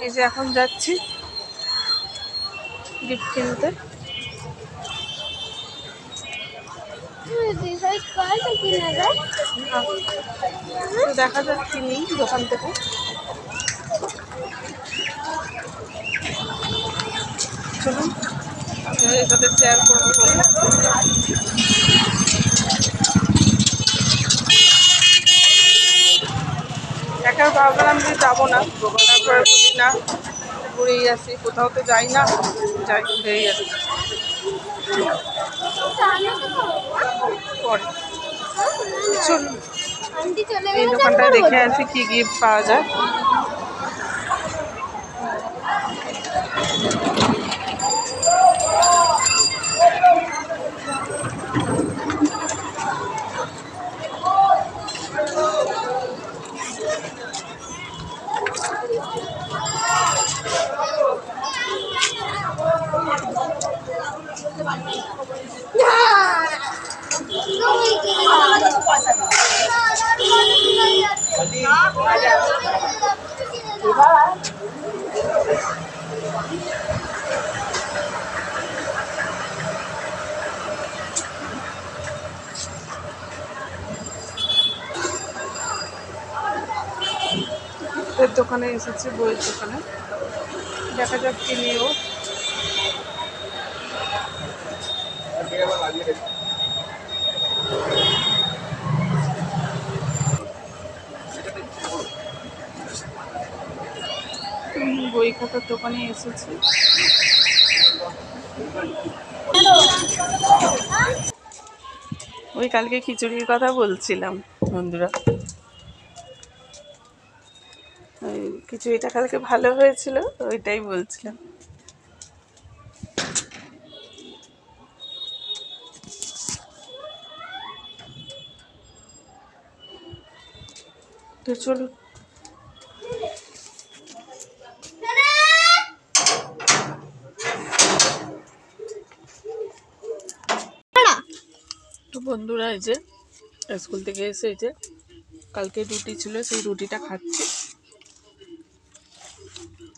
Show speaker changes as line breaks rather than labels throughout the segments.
এই যে এখন যাচ্ছি গিফট কিনতে। তো দেখা যাক কিনি দোকান থেকে। চলুন আপনাদের সাথে শেয়ার করবো বলে একা ভাবলাম যে যাবো না, তারপরে বলি না ঘুরেই আসি, কোথাও তো যাই না, যাই ঘুরেই আসি পরে। চলুন এই দোকানটা দেখে আসি কি গিফট পাওয়া যায়। এর দোকানে এসেছি, বইয়ের দোকানে, দেখা যাক কি নিও। বই খাতার দোকানে এসেছি। ওই কালকে খিচুড়ির কথা বলছিলাম বন্ধুরা, ওই খিচুড়িটা কালকে ভালো হয়েছিল, ওইটাই বলছিলাম। তো চলুন তো বন্ধুরা, এই যে স্কুল থেকে এসে এই যে কালকে রুটি ছিল, সেই রুটিটা খাচ্ছি।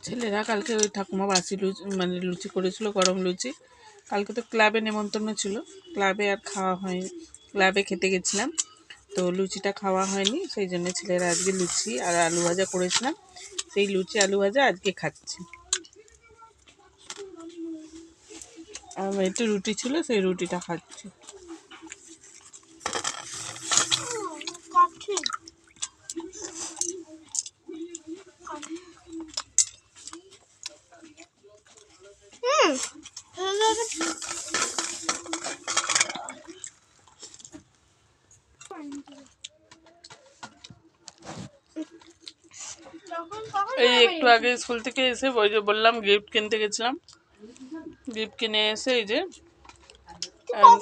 ছেলেরা কালকে ওই ঠাকুমা বাসি লুচি মানে লুচি করেছিল, গরম লুচি। কালকে তো ক্লাবে নেমন্তন্ন ছিল, ক্লাবে আর খাওয়া হয়নি, ক্লাবে খেতে গেছিলাম, তো লুচিটা খাওয়া হয়নি, সেই জন্য ছেলেরা আজকে লুচি আর আলু ভাজা করেছিলাম, সেই লুচি আলু ভাজা আজকে খাচ্ছি। আর একটু রুটি ছিল, সেই রুটিটা খাচ্ছি। এই একটু আগে স্কুল থেকে এসে ওই যে বললাম গিফট কিনতে গেছিলাম, গিফট কিনে এসে এই যে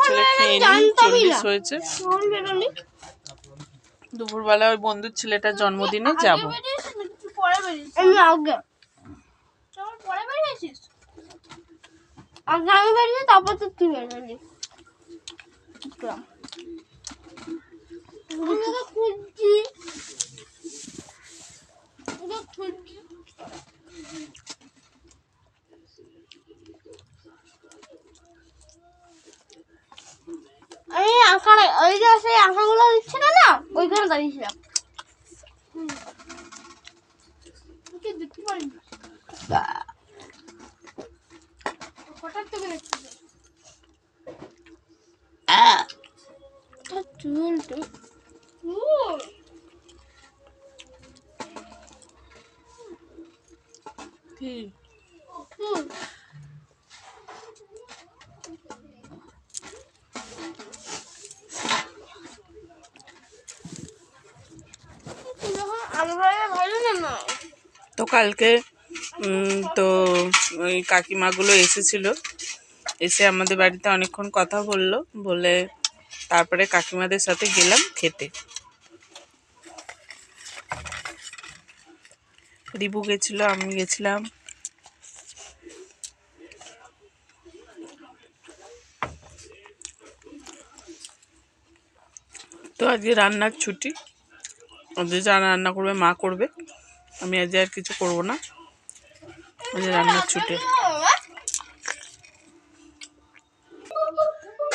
ছেলে খেয়ে নি 40 হয়েছে। দুপুরবেলা ওই বন্ধুর ছেলেটার জন্মদিনে যাব। তারপর তো তুই ওই যে সেই আঁকাগুলো দিচ্ছে না, ওইখানে দাঁড়িয়েছিলাম। দেখতে পারিনি, হঠাৎ থেকে দেখতে তো কালকে তো ওই কাকিমাগুলো এসেছিল, এসে আমাদের বাড়িতে অনেকক্ষণ কথা বলে তারপরে কাকিমাদের সাথে গেলাম খেতে। রিবু গেছিল, আমি গেছিলাম। তো আজকে রান্নার ছুটি, আজকে যা রান্না করবে মা করবে, আমি আজকে আর কিছু করব না। রান্নার ছুটে।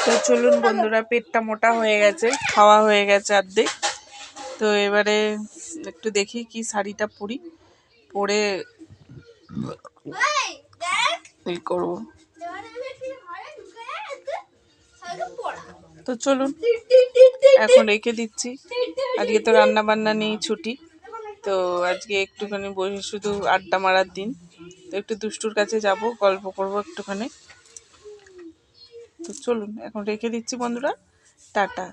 তো চলুন বন্ধুরা, পেটটা মোটা হয়ে গেছে, খাওয়া হয়ে গেছে অর্ধেক। তো এবারে একটু দেখি কি শাড়িটা পরি, পরে এই করবো। তো চলুন এখন রেখে দিচ্ছি। আজকে তো রান্না বান্না নেই, ছুটি। তো আজকে একটুখানি বসে শুধু আড্ডা মারার দিন। তো একটু দুষ্টুর কাছে যাব, গল্প করব একটুখানি। তো চলুন এখন রেখে দিচ্ছি বন্ধুরা, টাটা।